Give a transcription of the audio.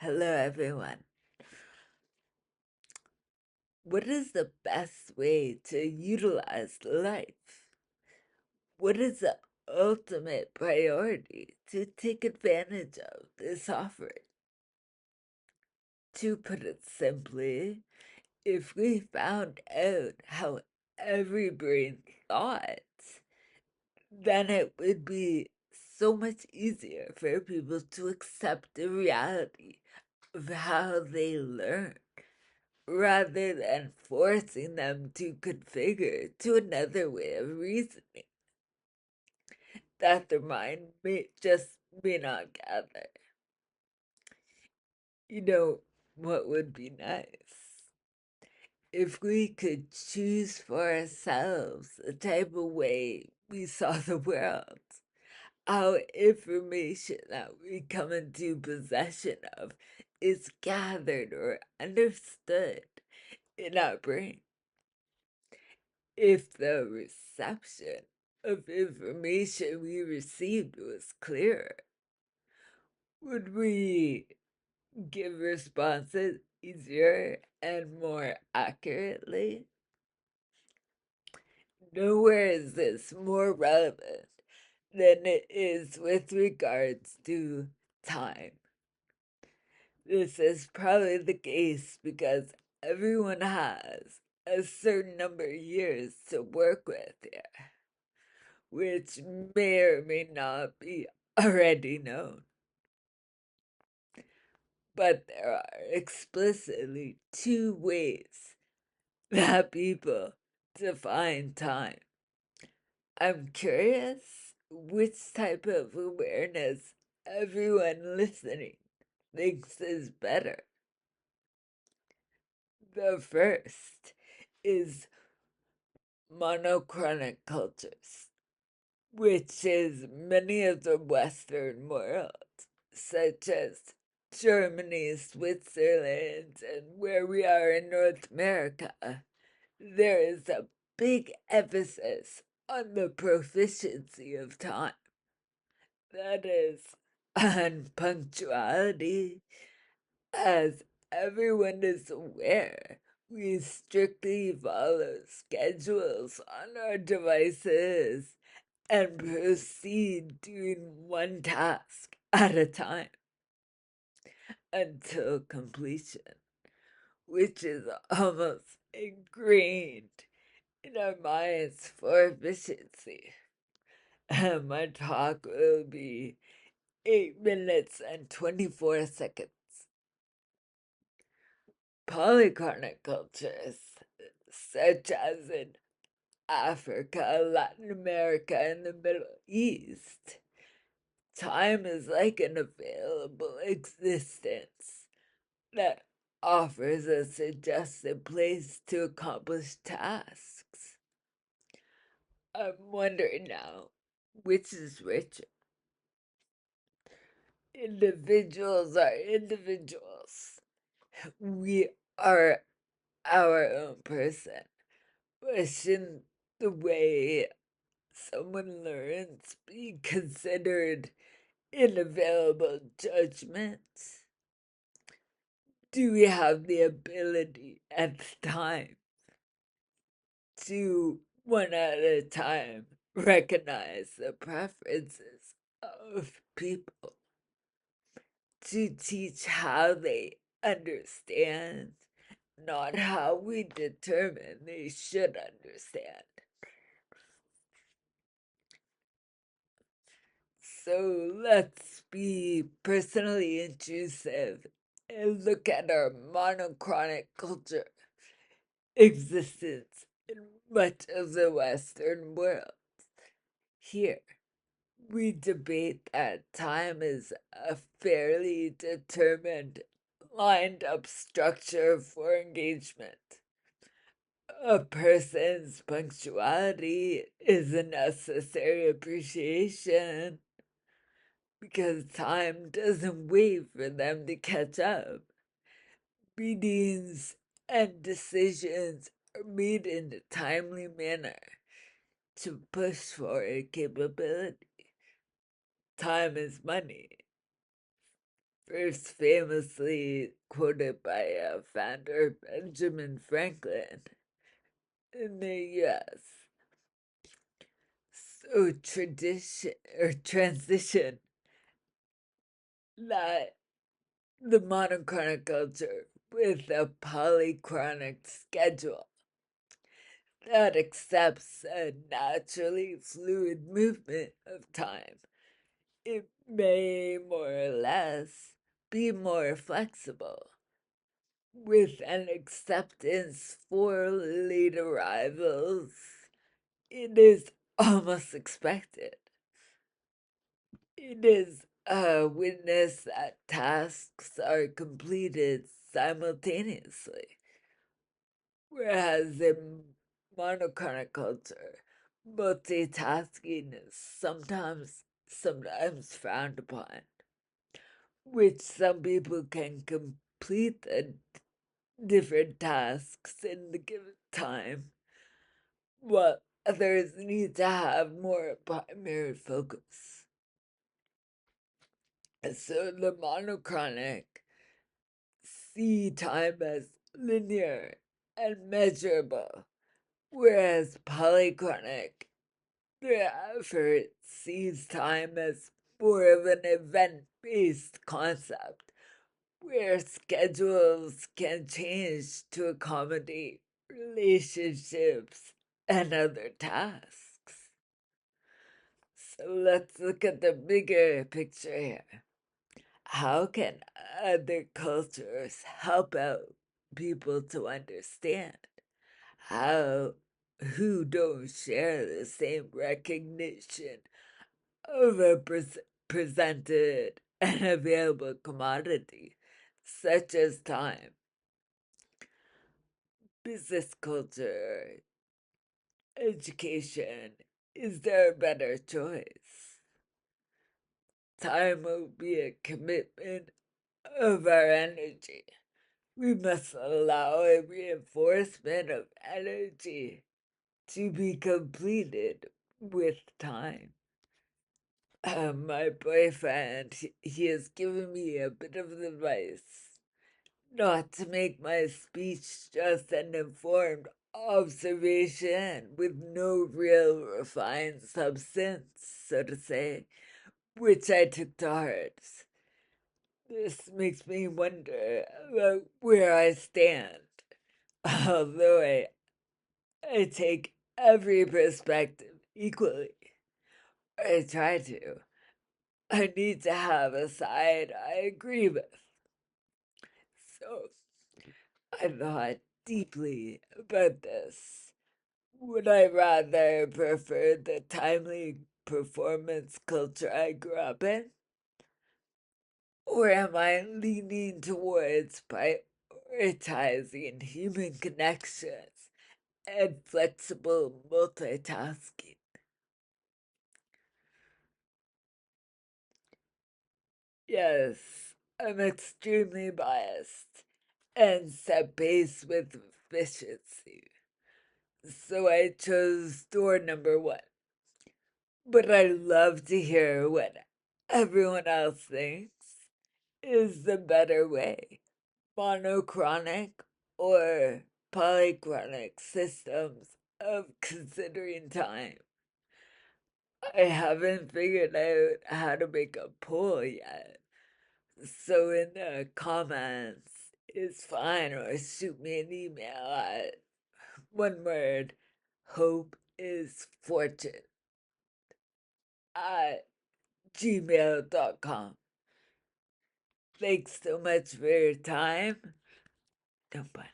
Hello, everyone. What is the best way to utilize life? What is the ultimate priority to take advantage of this offering? To put it simply, if we found out how every brain thought, then it would be so much easier for people to accept the reality of how they learn, rather than forcing them to configure to another way of reasoning that their mind may not gather. You know what would be nice? If we could choose for ourselves the type of way we saw the world, how information that we come into possession of is gathered or understood in our brain. If the reception of information we received was clearer, would we give responses easier and more accurately? Nowhere is this more relevant than it is with regards to time. This is probably the case because everyone has a certain number of years to work with here, which may or may not be already known. But there are explicitly two ways that people define time. I'm curious which type of awareness everyone listening thinks is better. The first is monochronic cultures, which is many of the Western world, such as Germany, Switzerland, and where we are in North America. There is a big emphasis on the proficiency of time. That is, on punctuality, as everyone is aware. We strictly follow schedules on our devices and proceed doing one task at a time until completion, which is almost ingrained in our minds for efficiency. And my talk will be 8 minutes and 24 seconds. Polychronic cultures, such as in Africa, Latin America, and the Middle East, time is like an available existence that offers a suggested place to accomplish tasks. I'm wondering now, which is richer? Individuals are individuals. We are our own person. But shouldn't the way someone learns be considered an available judgment? Do we have the ability at the time to, one at a time, recognize the preferences of people, to teach how they understand, not how we determine they should understand? So let's be personally intrusive and look at our monochronic culture existence in much of the Western world. Here, we debate that time is a fairly determined, lined up structure for engagement. A person's punctuality is a necessary appreciation because time doesn't wait for them to catch up. Meetings and decisions are made in a timely manner to push forward capability. Time is money. first famously quoted by founder Benjamin Franklin in the US. So tradition or transition that the monochronic culture with a polychronic schedule that accepts a naturally fluid movement of time. It may more or less be more flexible, with an acceptance for late arrivals. It is almost expected. It is a witness that tasks are completed simultaneously, whereas in monochronic culture, multitasking is sometimes frowned upon, which some people can complete the different tasks in the given time, while others need to have more primary focus. So the monochronic see time as linear and measurable, whereas polychronic, the effort sees time as more of an event-based concept, where schedules can change to accommodate relationships and other tasks. So let's look at the bigger picture here. How can other cultures help out people to understand how who don't share the same recognition of a presented and available commodity, such as time? Business culture, education, is there a better choice? Time will be a commitment of our energy. We must allow a reinforcement of energy to be completed with time. My boyfriend, he has given me a bit of advice not to make my speech just an informed observation with no real refined substance, so to say, which I took to heart. This makes me wonder about where I stand. Although I take every perspective equally, I try to. I need to have a side I agree with. So I thought deeply about this. Would I rather prefer the timely performance culture I grew up in? Or am I leaning towards prioritizing human connections and flexible multitasking? Yes, I'm extremely biased and set pace with efficiency. So I chose door number one. But I love to hear what everyone else thinks is the better way. Monochronic or polychronic systems of considering time. I haven't figured out how to make a poll yet. So in the comments is fine, or shoot me an email at one word, hope is fortune at gmail.com. Thanks so much for your time. Don't bye.